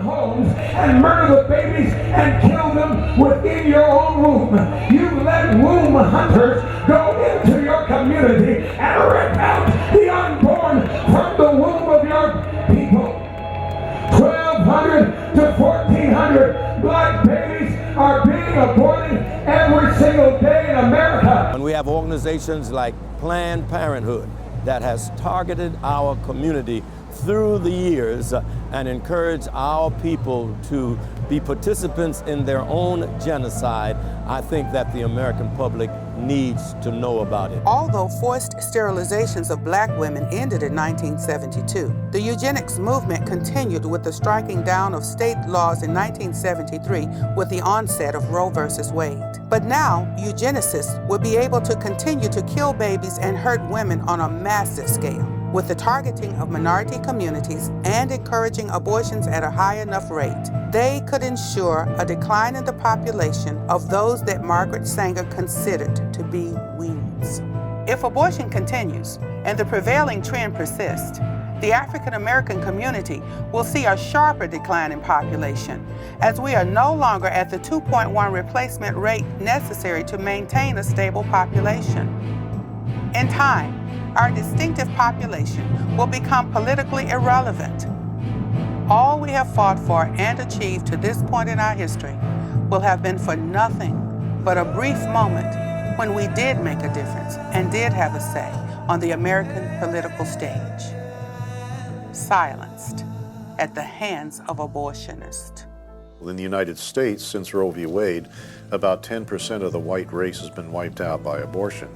homes and murder the babies and kill them within your own womb. You let womb hunters go into your community and rip out the unborn from the womb of your people. 1,200 to 1,400 black babies are being aborted every single day in America. And we have organizations like Planned Parenthood that has targeted our community through the years and encouraged our people to be participants in their own genocide. I think that the American public needs to know about it. Although forced sterilizations of black women ended in 1972, the eugenics movement continued with the striking down of state laws in 1973 with the onset of Roe versus Wade. But now, eugenicists will be able to continue to kill babies and hurt women on a massive scale. With the targeting of minority communities and encouraging abortions at a high enough rate, they could ensure a decline in the population of those that Margaret Sanger considered to be weeds. If abortion continues and the prevailing trend persists, the African American community will see a sharper decline in population, as we are no longer at the 2.1 replacement rate necessary to maintain a stable population. In time, our distinctive population will become politically irrelevant. All we have fought for and achieved to this point in our history will have been for nothing but a brief moment when we did make a difference and did have a say on the American political stage. Silenced at the hands of abortionists. In the United States, since Roe v. Wade, about 10% of the white race has been wiped out by abortion.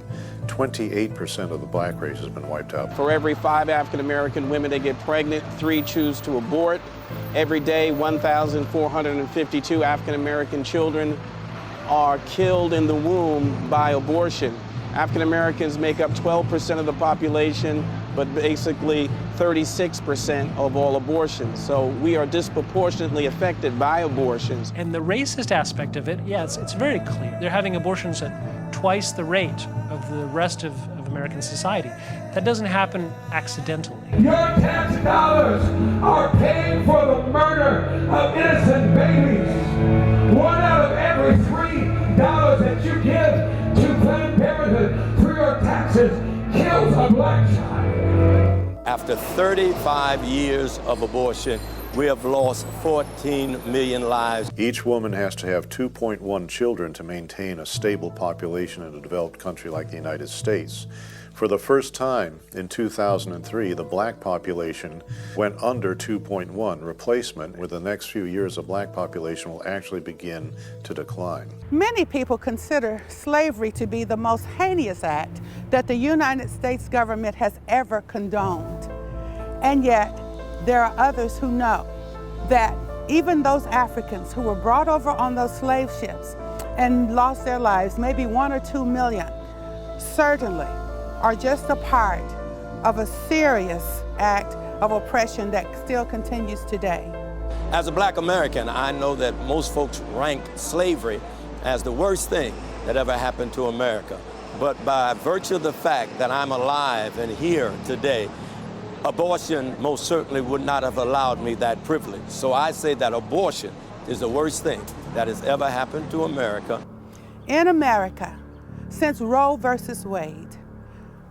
28% of the black race has been wiped out. For every 5 African American women that get pregnant, 3 choose to abort. Every day, 1,452 African American children are killed in the womb by abortion. African Americans make up 12% of the population, but basically 36% of all abortions. So we are disproportionately affected by abortions. And the racist aspect of it, yeah, it's very clear. They're having abortions at twice the rate of the rest of American society. That doesn't happen accidentally. Your tax dollars are paying for the murder of innocent babies. 1 out of every $3 that you give to Planned Parenthood through your taxes kills a black child. After 35 years of abortion, we have lost 14 million lives. Each woman has to have 2.1 children to maintain a stable population in a developed country like the United States. For the first time in 2003, the black population went under 2.1 replacement. With the next few years, the black population will actually begin to decline. Many people consider slavery to be the most heinous act that the United States government has ever condoned. And yet, there are others who know that even those Africans who were brought over on those slave ships and lost their lives, maybe 1 or 2 million, certainly are just a part of a serious act of oppression that still continues today. As a black American, I know that most folks rank slavery as the worst thing that ever happened to America. But by virtue of the fact that I'm alive and here today, abortion most certainly would not have allowed me that privilege. So I say that abortion is the worst thing that has ever happened to America. In America, since Roe versus Wade,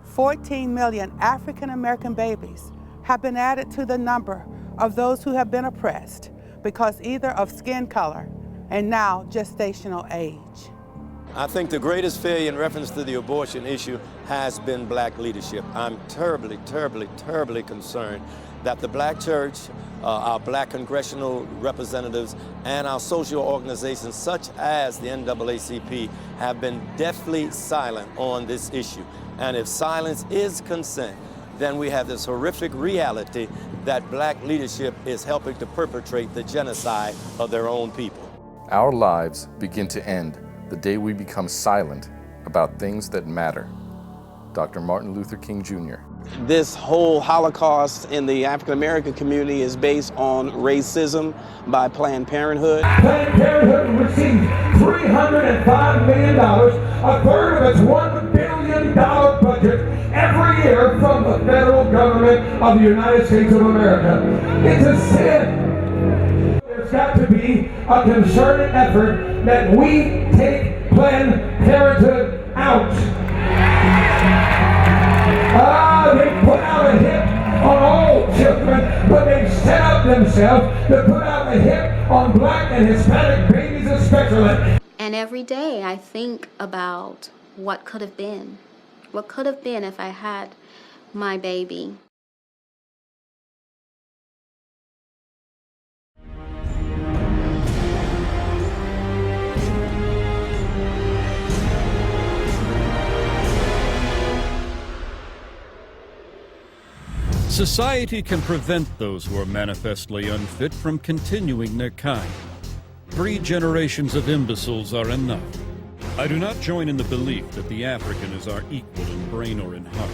14 million African American babies have been added to the number of those who have been oppressed because either of skin color and now gestational age. I think the greatest failure in reference to the abortion issue has been black leadership. I'm terribly, terribly, terribly concerned that the black church, our black congressional representatives, and our social organizations such as the NAACP have been deathly silent on this issue. And if silence is consent, then we have this horrific reality that black leadership is helping to perpetrate the genocide of their own people. Our lives begin to end the day we become silent about things that matter. Dr. Martin Luther King Jr. This whole Holocaust in the African American community is based on racism by Planned Parenthood. Planned Parenthood received $305 million, a third of its $1 billion budget every year from the federal government of the United States of America. It's a sin. to be a concerted effort that we take Planned Parenthood out. They put out a hit on all children, but they set up themselves to put out a hit on Black and Hispanic babies especially. And every day I think about what could have been. What could have been if I had my baby. Society can prevent those who are manifestly unfit from continuing their kind. 3 generations of imbeciles are enough. I do not join in the belief that the African is our equal in brain or in heart.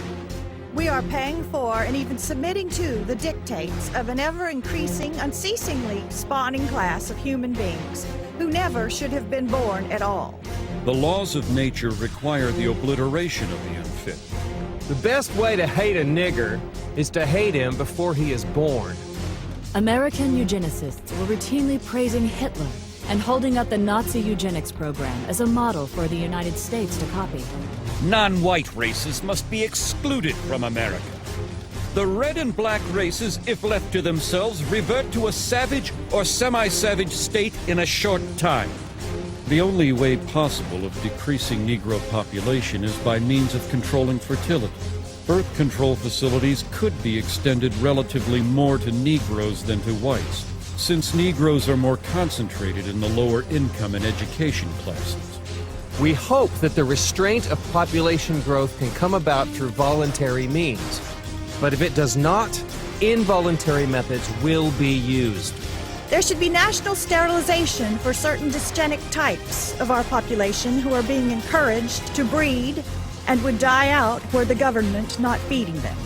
We are paying for and even submitting to the dictates of an ever-increasing, unceasingly spawning class of human beings who never should have been born at all. The laws of nature require the obliteration of the unfit. The best way to hate a nigger is to hate him before he is born. American eugenicists were routinely praising Hitler and holding up the Nazi eugenics program as a model for the United States to copy. Non-white races must be excluded from America. The red and black races, if left to themselves, revert to a savage or semi-savage state in a short time. The only way possible of decreasing Negro population is by means of controlling fertility. Birth control facilities could be extended relatively more to Negroes than to whites, since Negroes are more concentrated in the lower income and education classes. We hope that the restraint of population growth can come about through voluntary means. But if it does not, involuntary methods will be used. There should be national sterilization for certain dysgenic types of our population who are being encouraged to breed and would die out were the government not feeding them.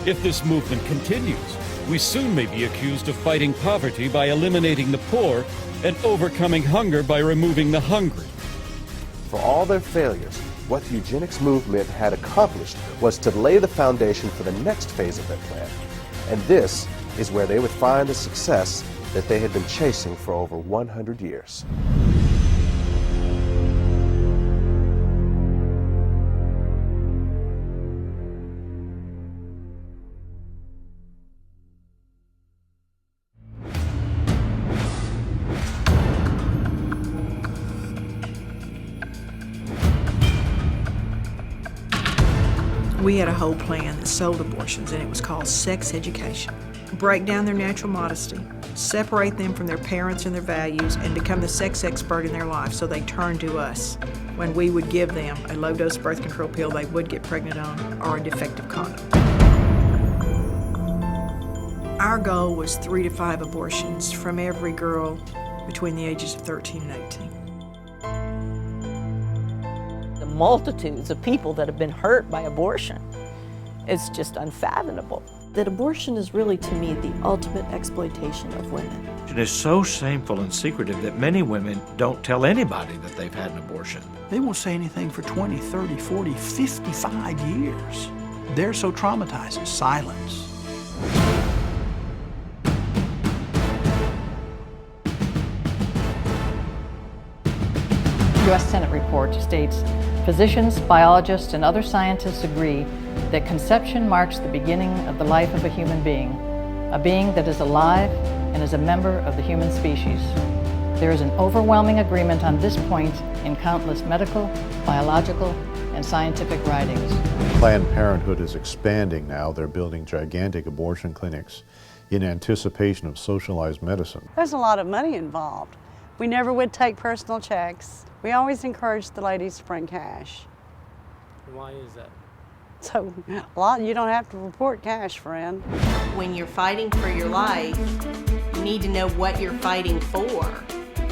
If this movement continues, we soon may be accused of fighting poverty by eliminating the poor and overcoming hunger by removing the hungry. For all their failures, what the eugenics movement had accomplished was to lay the foundation for the next phase of their plan. And this is where they would find the success that they had been chasing for over 100 years. We had a whole plan that sold abortions, and it was called sex education. Break down their natural modesty, separate them from their parents and their values, and become the sex expert in their life so they turn to us when we would give them a low-dose birth control pill they would get pregnant on or a defective condom. Our goal was 3 to 5 abortions from every girl between the ages of 13 and 18. Multitudes of people that have been hurt by abortion. It's just unfathomable. That abortion is really, to me, the ultimate exploitation of women. It is so shameful and secretive that many women don't tell anybody that they've had an abortion. They won't say anything for 20, 30, 40, 55 years. They're so traumatized. Silence. U.S. Senate report states, physicians, biologists, and other scientists agree that conception marks the beginning of the life of a human being, a being that is alive and is a member of the human species. There is an overwhelming agreement on this point in countless medical, biological, and scientific writings. Planned Parenthood is expanding now. They're building gigantic abortion clinics in anticipation of socialized medicine. There's a lot of money involved. We never would take personal checks. We always encouraged the ladies to bring cash. Why is that? So, you don't have to report cash, friend. When you're fighting for your life, you need to know what you're fighting for.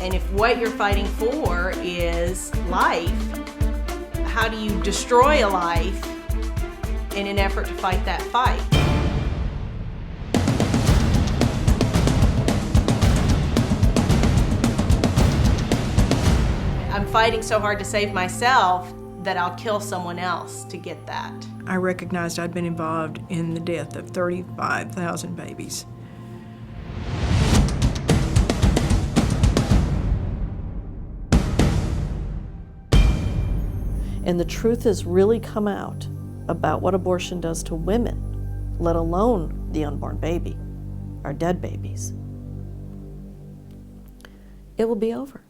And if what you're fighting for is life, how do you destroy a life in an effort to fight that fight? I'm fighting so hard to save myself that I'll kill someone else to get that. I recognized I'd been involved in the death of 35,000 babies. and the truth has really come out about what abortion does to women, let alone the unborn baby, our dead babies, it will be over.